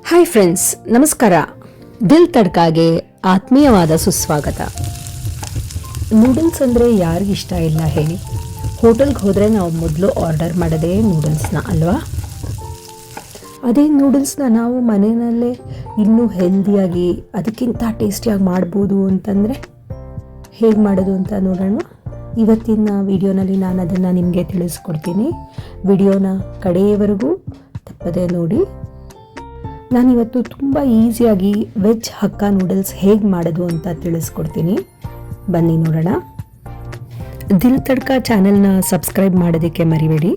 Hi friends, ನಮಸ್ಕಾರ. ದಿಲ್ ತಡ್ಕಾಗೆ ಆತ್ಮೀಯವಾದ ಸುಸ್ವಾಗತ. ನೂಡಲ್ಸ್ ಅಂದರೆ ಯಾರಿಗಿಷ್ಟ ಇಲ್ಲ ಹೇಳಿ? ಹೋಟೆಲ್ಗೆ ಹೋದರೆ ನಾವು ಮೊದಲು ಆರ್ಡರ್ ಮಾಡೋದೇ ನೂಡಲ್ಸ್ನ ಅಲ್ವಾ? ಅದೇ ನೂಡಲ್ಸ್ನ ನಾವು ಮನೆಯಲ್ಲೇ ಇನ್ನೂ ಹೆಲ್ದಿಯಾಗಿ ಅದಕ್ಕಿಂತ ಟೇಸ್ಟಿಯಾಗಿ ಮಾಡ್ಬೋದು ಅಂತಂದರೆ ಹೇಗೆ ಮಾಡೋದು ಅಂತ ನೋಡೋಣ. ಇವತ್ತಿನ ವಿಡಿಯೋನಲ್ಲಿ ನಾನು ಅದನ್ನು ನಿಮಗೆ ತಿಳಿಸ್ಕೊಡ್ತೀನಿ. ವಿಡಿಯೋನ ಕಡೆಯವರೆಗೂ ತಪ್ಪದೇ ನೋಡಿ. ನಾನಿವತ್ತು ತುಂಬ ಈಸಿಯಾಗಿ ವೆಜ್ ಹಕ್ಕಾ ನೂಡಲ್ಸ್ ಹೇಗೆ ಮಾಡೋದು ಅಂತ ತಿಳಿಸ್ಕೊಡ್ತೀನಿ. ಬನ್ನಿ ನೋಡೋಣ. ದಿಲ್ ತಡ್ಕಾ ಚಾನೆಲ್ನ ಸಬ್ಸ್ಕ್ರೈಬ್ ಮಾಡೋದಕ್ಕೆ ಮರಿಬೇಡಿ.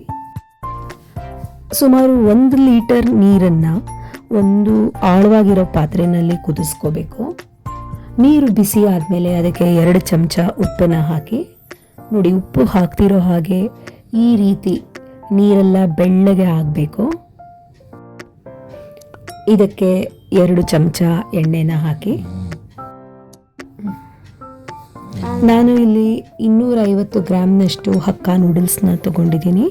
ಸುಮಾರು 1 ಲೀಟರ್ ನೀರನ್ನು ಒಂದು ಆಳವಾಗಿರೋ ಪಾತ್ರೆಯಲ್ಲಿ ಕುದಿಸ್ಕೋಬೇಕು. ನೀರು ಬಿಸಿ ಆದಮೇಲೆ ಅದಕ್ಕೆ 2 ಚಮಚ ಉಪ್ಪನ್ನು ಹಾಕಿ ನೋಡಿ. ಉಪ್ಪು ಹಾಕ್ತಿರೋ ಹಾಗೆ ಈ ರೀತಿ ನೀರೆಲ್ಲ ಬೆಳ್ಳಗೆ ಆಗಬೇಕು. ಇದಕ್ಕೆ 2 ಚಮಚ ಎಣ್ಣೆನ ಹಾಕಿ, ನಾನು ಇಲ್ಲಿ 250 ಗ್ರಾಮ್ನಷ್ಟು ಹಕ್ಕಾ ನೂಡಲ್ಸ್ನ ತಗೊಂಡಿದ್ದೀನಿ.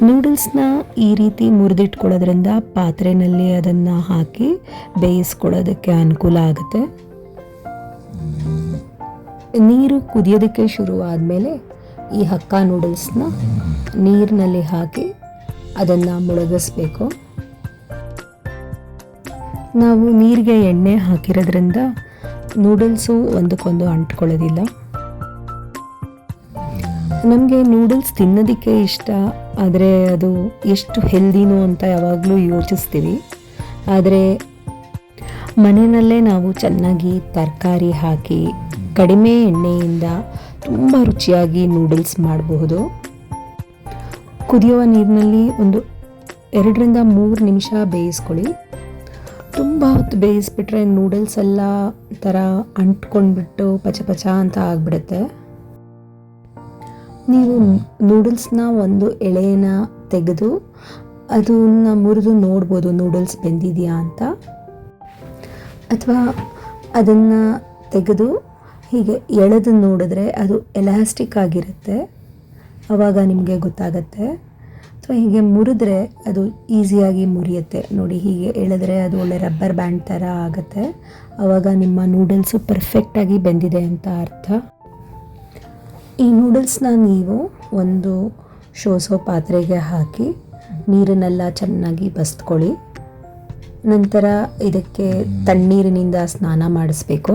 ನೂಡಲ್ಸ್ನ ಈ ರೀತಿ ಮುರಿದಿಟ್ಕೊಳ್ಳೋದ್ರಿಂದ ಪಾತ್ರೆಯಲ್ಲಿ ಅದನ್ನು ಹಾಕಿ ಬೇಯಿಸ್ಕೊಳ್ಳೋದಕ್ಕೆ ಅನುಕೂಲ ಆಗುತ್ತೆ. ನೀರು ಕುದಿಯೋದಕ್ಕೆ ಶುರುವಾದಮೇಲೆ ಈ ಹಕ್ಕಾ ನೂಡಲ್ಸ್ನ ನೀರಿನಲ್ಲಿ ಹಾಕಿ ಅದನ್ನು ಮುಳುಗಿಸ್ಬೇಕು. ನಾವು ನೀರಿಗೆ ಎಣ್ಣೆ ಹಾಕಿರೋದ್ರಿಂದ ನೂಡಲ್ಸು ಒಂದಕ್ಕೊಂದು ಅಂಟ್ಕೊಳ್ಳೋದಿಲ್ಲ. ನಮಗೆ ನೂಡಲ್ಸ್ ತಿನ್ನೋದಕ್ಕೆ ಇಷ್ಟ, ಆದರೆ ಅದು ಎಷ್ಟು ಹೆಲ್ದಿನೋ ಅಂತ ಯಾವಾಗಲೂ ಯೋಚಿಸ್ತೀವಿ. ಆದರೆ ಮನೆಯಲ್ಲೇ ನಾವು ಚೆನ್ನಾಗಿ ತರಕಾರಿ ಹಾಕಿ ಕಡಿಮೆ ಎಣ್ಣೆಯಿಂದ ತುಂಬ ರುಚಿಯಾಗಿ ನೂಡಲ್ಸ್ ಮಾಡಬಹುದು. ಕುದಿಯುವ ನೀರಿನಲ್ಲಿ ಒಂದು 2ರಿಂದ 3 ನಿಮಿಷ ಬೇಯಿಸ್ಕೊಳ್ಳಿ. ತುಂಬ ಹೊತ್ತು ಬೇಯಿಸ್ಬಿಟ್ರೆ ನೂಡಲ್ಸ್ ಎಲ್ಲ ಥರ ಅಂಟ್ಕೊಂಡ್ಬಿಟ್ಟು ಪಚ ಅಂತ ಆಗಿಬಿಡುತ್ತೆ. ನೀವು ನೂಡಲ್ಸ್ನ ಒಂದು ಎಳೆನ ತೆಗೆದು ಅದನ್ನು ಮುರಿದು ನೋಡ್ಬೋದು ನೂಡಲ್ಸ್ ಬೆಂದಿದೆಯಾ ಅಂತ. ಅಥವಾ ಅದನ್ನು ತೆಗೆದು ಹೀಗೆ ಎಳೆದು ನೋಡಿದ್ರೆ ಅದು ಎಲಾಸ್ಟಿಕ್ ಆಗಿರುತ್ತೆ, ಆವಾಗ ನಿಮಗೆ ಗೊತ್ತಾಗತ್ತೆ. ಅಥವಾ ಹೀಗೆ ಮುರಿದ್ರೆ ಅದು ಈಸಿಯಾಗಿ ಮುರಿಯುತ್ತೆ ನೋಡಿ. ಹೀಗೆ ಎಳೆದ್ರೆ ಅದು ಒಳ್ಳೆ ರಬ್ಬರ್ ಬ್ಯಾಂಡ್ ಥರ ಆಗುತ್ತೆ, ಆವಾಗ ನಿಮ್ಮ ನೂಡಲ್ಸು ಪರ್ಫೆಕ್ಟಾಗಿ ಬೆಂದಿದೆ ಅಂತ ಅರ್ಥ. ಈ ನೂಡಲ್ಸ್ನ ನೀವು ಒಂದು ಶೋಸೋ ಪಾತ್ರೆಗೆ ಹಾಕಿ ನೀರನ್ನೆಲ್ಲ ಚೆನ್ನಾಗಿ ಬಸ್ಕೊಳ್ಳಿ. ನಂತರ ಇದಕ್ಕೆ ತಣ್ಣೀರಿನಿಂದ ಸ್ನಾನ ಮಾಡಿಸ್ಬೇಕು.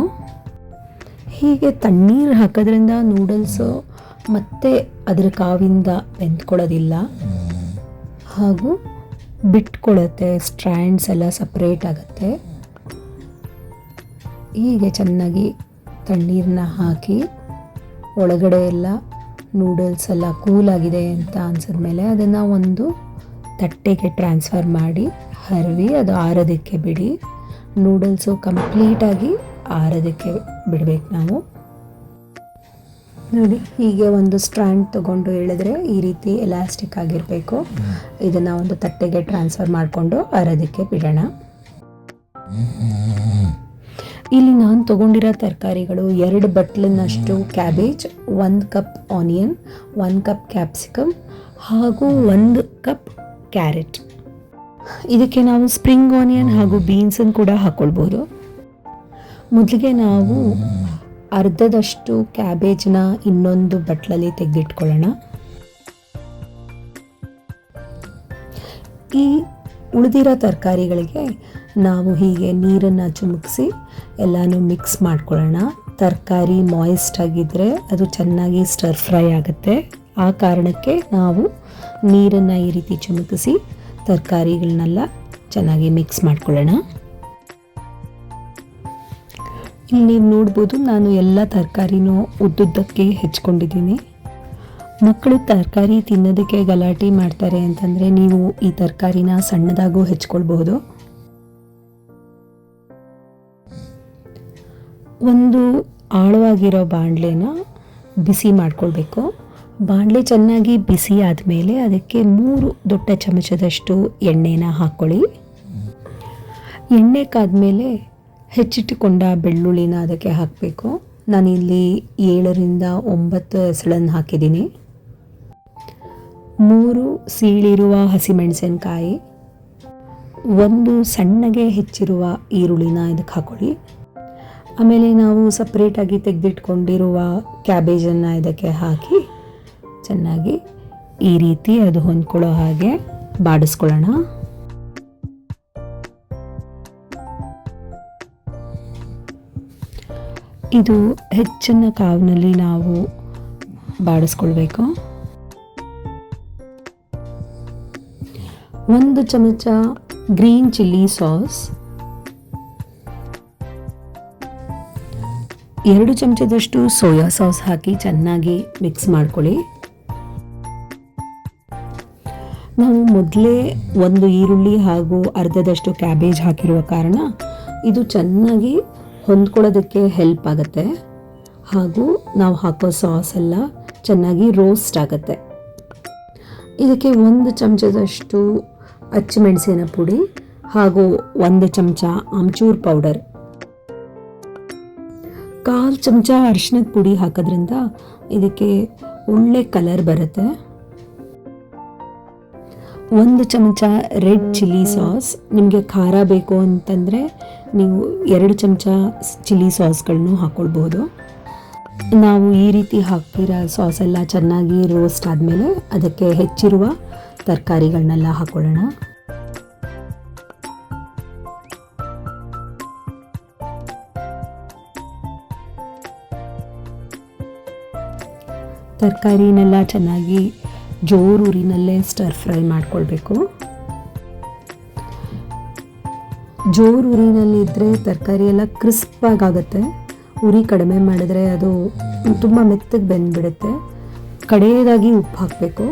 ಹೀಗೆ ತಣ್ಣೀರು ಹಾಕೋದ್ರಿಂದ ನೂಡಲ್ಸು ಮತ್ತೆ ಅದರ ಕಾವಿಂದ ಬೆಂದ್ಕೊಳ್ಳೋದಿಲ್ಲ ಹಾಗೂ ಬಿಟ್ಕೊಳ್ಳುತ್ತೆ, ಸ್ಟ್ರ್ಯಾಂಡ್ಸ್ ಎಲ್ಲ ಸಪ್ರೇಟ್ ಆಗುತ್ತೆ. ಹೀಗೆ ಚೆನ್ನಾಗಿ ತಣ್ಣೀರನ್ನ ಹಾಕಿ ಒಳಗಡೆ ಎಲ್ಲ ನೂಡಲ್ಸ್ ಎಲ್ಲ ಕೂಲಾಗಿದೆ ಅಂತ ಅನ್ಸಿದ್ಮೇಲೆ ಅದನ್ನು ಒಂದು ತಟ್ಟೆಗೆ ಟ್ರಾನ್ಸ್ಫರ್ ಮಾಡಿ ಹರವಿ ಅದು ಆರೋದಕ್ಕೆ ಬಿಡಿ. ನೂಡಲ್ಸು ಕಂಪ್ಲೀಟಾಗಿ ಆರೋದಕ್ಕೆ ಬಿಡಬೇಕು ನಾವು. ನೋಡಿ, ಹೀಗೆ ಒಂದು ಸ್ಟ್ರ್ಯಾಂಡ್ ತೊಗೊಂಡು ಎಳೆದ್ರೆ ಈ ರೀತಿ ಎಲಾಸ್ಟಿಕ್ ಆಗಿರಬೇಕು. ಇದನ್ನು ಒಂದು ತಟ್ಟೆಗೆ ಟ್ರಾನ್ಸ್ಫರ್ ಮಾಡಿಕೊಂಡು ಆರೋದಕ್ಕೆ ಬಿಡೋಣ. ಇಲ್ಲಿ ನಾನು ತೊಗೊಂಡಿರೋ ತರಕಾರಿಗಳು 2 ಬಟ್ಲಿನಷ್ಟು cabbage, 1 cup onion, 1 cup capsicum ಹಾಗೂ 1 ಕಪ್ ಕ್ಯಾರೆಟ್. ಇದಕ್ಕೆ ನಾವು ಸ್ಪ್ರಿಂಗ್ ಆನಿಯನ್ ಹಾಗೂ ಬೀನ್ಸನ್ನು ಕೂಡ ಹಾಕ್ಕೊಳ್ಬೋದು. ಮೊದಲಿಗೆ ನಾವು ಅರ್ಧದಷ್ಟು ಕ್ಯಾಬೇಜ್ನ ಇನ್ನೊಂದು ಬಟ್ಲಲ್ಲಿ ತೆಗೆದಿಟ್ಕೊಳ್ಳೋಣ. ಈ ಉಳಿದಿರೋ ತರಕಾರಿಗಳಿಗೆ ನಾವು ಹೀಗೆ ನೀರನ್ನು ಚಿಮುಕಿಸಿ ಎಲ್ಲನೂ ಮಿಕ್ಸ್ ಮಾಡ್ಕೊಳ್ಳೋಣ. ತರಕಾರಿ ಮಾಯಿಸ್ಟ್ ಆಗಿದ್ದರೆ ಅದು ಚೆನ್ನಾಗಿ ಸ್ಟರ್ ಫ್ರೈ ಆಗುತ್ತೆ. ಆ ಕಾರಣಕ್ಕೆ ನಾವು ನೀರನ್ನು ಈ ರೀತಿ ಚಿಮುಕಿಸಿ ತರಕಾರಿಗಳನ್ನೆಲ್ಲ ಚೆನ್ನಾಗಿ ಮಿಕ್ಸ್ ಮಾಡ್ಕೊಳ್ಳೋಣ. ಇಲ್ಲಿ ನೀವು ನೋಡ್ಬೋದು, ನಾನು ಎಲ್ಲ ತರಕಾರಿನೂ ಉದ್ದುದ್ದಕ್ಕೆ ಹೆಚ್ಕೊಂಡಿದ್ದೀನಿ. ಮಕ್ಕಳು ತರಕಾರಿ ತಿನ್ನೋದಕ್ಕೆ ಗಲಾಟೆ ಮಾಡ್ತಾರೆ ಅಂತಂದರೆ ನೀವು ಈ ತರಕಾರಿನ ಸಣ್ಣದಾಗೂ ಹೆಚ್ಕೊಳ್ಬಹುದು. ಒಂದು ಆಳವಾಗಿರೋ ಬಾಣಲೆನ ಬಿಸಿ ಮಾಡ್ಕೊಳ್ಬೇಕು. ಬಾಣಲೆ ಚೆನ್ನಾಗಿ ಬಿಸಿ ಆದಮೇಲೆ ಅದಕ್ಕೆ 3 ದೊಡ್ಡ ಚಮಚದಷ್ಟು ಎಣ್ಣೆನ ಹಾಕ್ಕೊಳ್ಳಿ. ಎಣ್ಣೆ ಕಾದ್ಮೇಲೆ ಹೆಚ್ಚಿಟ್ಟುಕೊಂಡ ಬೆಳ್ಳುಳ್ಳಿನ ಅದಕ್ಕೆ ಹಾಕಬೇಕು. ನಾನಿಲ್ಲಿ 7ರಿಂದ 9 ಎಸಳನ್ನು ಹಾಕಿದ್ದೀನಿ. 3 ಸೀಳಿರುವ ಹಸಿಮೆಣಸಿನಕಾಯಿ, ಒಂದು ಸಣ್ಣಗೆ ಹೆಚ್ಚಿರುವ ಈರುಳ್ಳಿನ ಇದಕ್ಕೆ ಹಾಕೊಳ್ಳಿ. ಆಮೇಲೆ ನಾವು ಸಪ್ರೇಟಾಗಿ ತೆಗೆದಿಟ್ಕೊಂಡಿರುವ ಕ್ಯಾಬೇಜನ್ನು ಇದಕ್ಕೆ ಹಾಕಿ ಚೆನ್ನಾಗಿ ಈ ರೀತಿ ಅದು ಹೊಂದ್ಕೊಳ್ಳೋ ಹಾಗೆ ಬಾಡಿಸ್ಕೊಳ್ಳೋಣ. ಇದು ಹೆಚ್ಚಿನ ಕಾವಿನಲ್ಲಿ ನಾವು ಬಾಡಿಸ್ಕೊಳ್ಬೇಕು. 1 ಚಮಚ ಗ್ರೀನ್ ಚಿಲ್ಲಿ ಸಾಸ್, 2 ಚಮಚದಷ್ಟು ಸೋಯಾ ಸಾಸ್ ಹಾಕಿ ಚೆನ್ನಾಗಿ ಮಿಕ್ಸ್ ಮಾಡ್ಕೊಳ್ಳಿ. ನಾವು ಮೊದಲೇ 1 ಈರುಳ್ಳಿ ಹಾಗೂ ಅರ್ಧದಷ್ಟು ಕ್ಯಾಬೇಜ್ ಹಾಕಿರುವ ಕಾರಣ ಇದು ಚೆನ್ನಾಗಿ ಹೊಂದ್ಕೊಳ್ಳೋದಕ್ಕೆ ಹೆಲ್ಪ್ ಆಗುತ್ತೆ. ಹಾಗೂ ನಾವು ಹಾಕೋ ಸಾಸ್ ಎಲ್ಲ ಚೆನ್ನಾಗಿ ರೋಸ್ಟ್ ಆಗುತ್ತೆ. ಇದಕ್ಕೆ 1 ಚಮಚದಷ್ಟು ಅಚ್ಚಮೆಣಸಿನ ಪುಡಿ ಹಾಗೂ 1 ಚಮಚ ಆಮ್ಚೂರ್ ಪೌಡರ್, 1/4 ಚಮಚ ಅರಿಶಿಣದ ಪುಡಿ ಹಾಕೋದ್ರಿಂದ ಇದಕ್ಕೆ ಒಳ್ಳೆ ಕಲರ್ ಬರುತ್ತೆ. 1 ಚಮಚ ರೆಡ್ ಚಿಲ್ಲಿ ಸಾಸ್. ನಿಮಗೆ ಖಾರ ಬೇಕು ಅಂತಂದರೆ ನೀವು 2 ಚಮಚ ಚಿಲ್ಲಿ ಸಾಸ್ಗಳನ್ನು ಹಾಕ್ಕೊಳ್ಬೋದು. ನಾವು ಈ ರೀತಿ ಹಾಕಿರೋ ಸಾಸ್ ಎಲ್ಲ ಚೆನ್ನಾಗಿ ರೋಸ್ಟ್ ಆದಮೇಲೆ ಅದಕ್ಕೆ ಹೆಚ್ಚಿರುವ ತರಕಾರಿಗಳನ್ನೆಲ್ಲ ಹಾಕ್ಕೊಳ್ಳೋಣ. ತರಕಾರಿನೆಲ್ಲ ಚೆನ್ನಾಗಿ ಜೋರು ಉರಿನಲ್ಲೇ ಸ್ಟರ್ ಫ್ರೈ ಮಾಡ್ಕೊಳ್ಬೇಕು. ಜೋರು ಉರಿನಲ್ಲಿದ್ದರೆ ತರಕಾರಿ ಎಲ್ಲ ಕ್ರಿಸ್ಪಾಗುತ್ತೆ. ಉರಿ ಕಡಿಮೆ ಮಾಡಿದ್ರೆ ಅದು ತುಂಬ ಮೆತ್ತಗೆ ಬೆಂದ್ಬಿಡುತ್ತೆ. ಕಡೆಯದಾಗಿ ಉಪ್ಪು ಹಾಕಬೇಕು.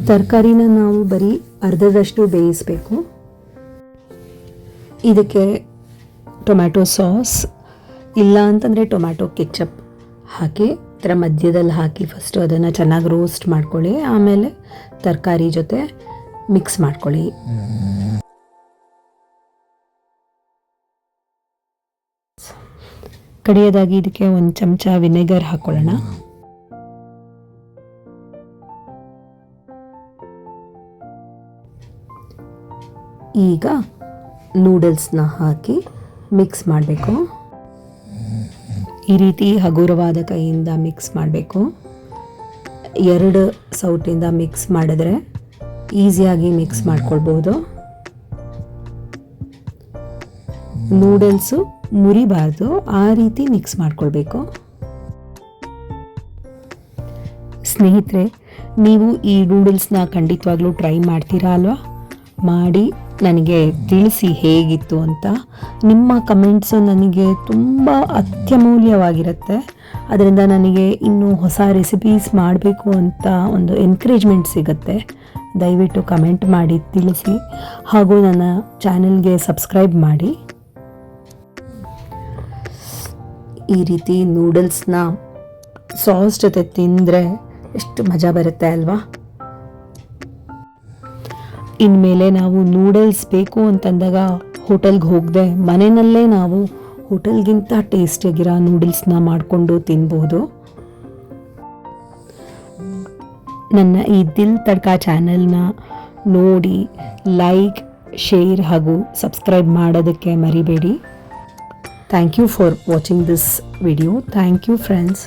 ತರಕಾರಿನ ನಾವು ಬರೀ ಅರ್ಧದಷ್ಟು ಬೇಯಿಸಬೇಕು. ಇದಕ್ಕೆ ಟೊಮ್ಯಾಟೊ ಸಾಸ್ ಇಲ್ಲ ಅಂತಂದರೆ ಟೊಮ್ಯಾಟೊ ಕೆಚಪ್ ಹಾಕಿ ಥರ ಮಧ್ಯದಲ್ಲಿ ಹಾಕಿ ಫಸ್ಟು ಅದನ್ನು ಚೆನ್ನಾಗಿ ರೋಸ್ಟ್ ಮಾಡ್ಕೊಳ್ಳಿ. ಆಮೇಲೆ ತರಕಾರಿ ಜೊತೆ ಮಿಕ್ಸ್ ಮಾಡ್ಕೊಳ್ಳಿ. ಕಡೆಯದಾಗಿ ಇದಕ್ಕೆ 1 ಚಮಚ ವಿನೆಗರ್ ಹಾಕ್ಕೊಳ್ಳೋಣ. ಈಗ ನೂಡಲ್ಸ್ನ ಹಾಕಿ ಮಿಕ್ಸ್ ಮಾಡಬೇಕು. ಈ ರೀತಿ ಹಗುರವಾದ ಕೈಯಿಂದ ಮಿಕ್ಸ್ ಮಾಡಬೇಕು. 2 ಸೌಟಿಂದ ಮಿಕ್ಸ್ ಮಾಡಿದ್ರೆ ಈಸಿಯಾಗಿ ಮಿಕ್ಸ್ ಮಾಡ್ಕೊಳ್ಬೋದು. ನೂಡಲ್ಸು ಮುರಿಬಾರ್ದು, ಆ ರೀತಿ ಮಿಕ್ಸ್ ಮಾಡ್ಕೊಳ್ಬೇಕು. ಸ್ನೇಹಿತರೆ, ನೀವು ಈ ನೂಡಲ್ಸ್ನ ಖಂಡಿತವಾಗ್ಲೂ ಟ್ರೈ ಮಾಡ್ತೀರಾ ಅಲ್ವಾ? ಮಾಡಿ ನನಗೆ ತಿಳಿಸಿ ಹೇಗಿತ್ತು ಅಂತ. ನಿಮ್ಮ ಕಮೆಂಟ್ಸು ನನಗೆ ತುಂಬ ಅತ್ಯಮೂಲ್ಯವಾಗಿರುತ್ತೆ. ಅದರಿಂದ ನನಗೆ ಇನ್ನೂ ಹೊಸ ರೆಸಿಪೀಸ್ ಮಾಡಬೇಕು ಅಂತ ಒಂದು ಎನ್ಕರೇಜ್ಮೆಂಟ್ ಸಿಗುತ್ತೆ. ದಯವಿಟ್ಟು ಕಮೆಂಟ್ ಮಾಡಿ ತಿಳಿಸಿ. ಹಾಗೂ ನನ್ನ ಚಾನೆಲ್ಗೆ ಸಬ್ಸ್ಕ್ರೈಬ್ ಮಾಡಿ. ಈ ರೀತಿ ನೂಡಲ್ಸ್ನ ಸಾಸ್ ಜೊತೆ ತಿಂದರೆ ಎಷ್ಟು ಮಜಾ ಬರುತ್ತೆ ಅಲ್ವಾ? ಇನ್ಮೇಲೆ ನಾವು ನೂಡಲ್ಸ್ ಬೇಕು ಅಂತಂದಾಗ ಹೋಟೆಲ್ಗೆ ಹೋಗದೆ ಮನೆಯಲ್ಲೇ ನಾವು ಹೋಟೆಲ್ಗಿಂತ ಟೇಸ್ಟಿಯಾಗಿರೋ ನೂಡಲ್ಸ್ನ ಮಾಡಿಕೊಂಡು ತಿನ್ಬೋದು. ನನ್ನ ಈ ದಿಲ್ ತಡ್ಕಾ ಚಾನೆಲ್ನ ನೋಡಿ ಲೈಕ್, ಶೇರ್ ಹಾಗೂ ಸಬ್ಸ್ಕ್ರೈಬ್ ಮಾಡೋದಕ್ಕೆ ಮರಿಬೇಡಿ. Thank you for watching this video. Thank you friends.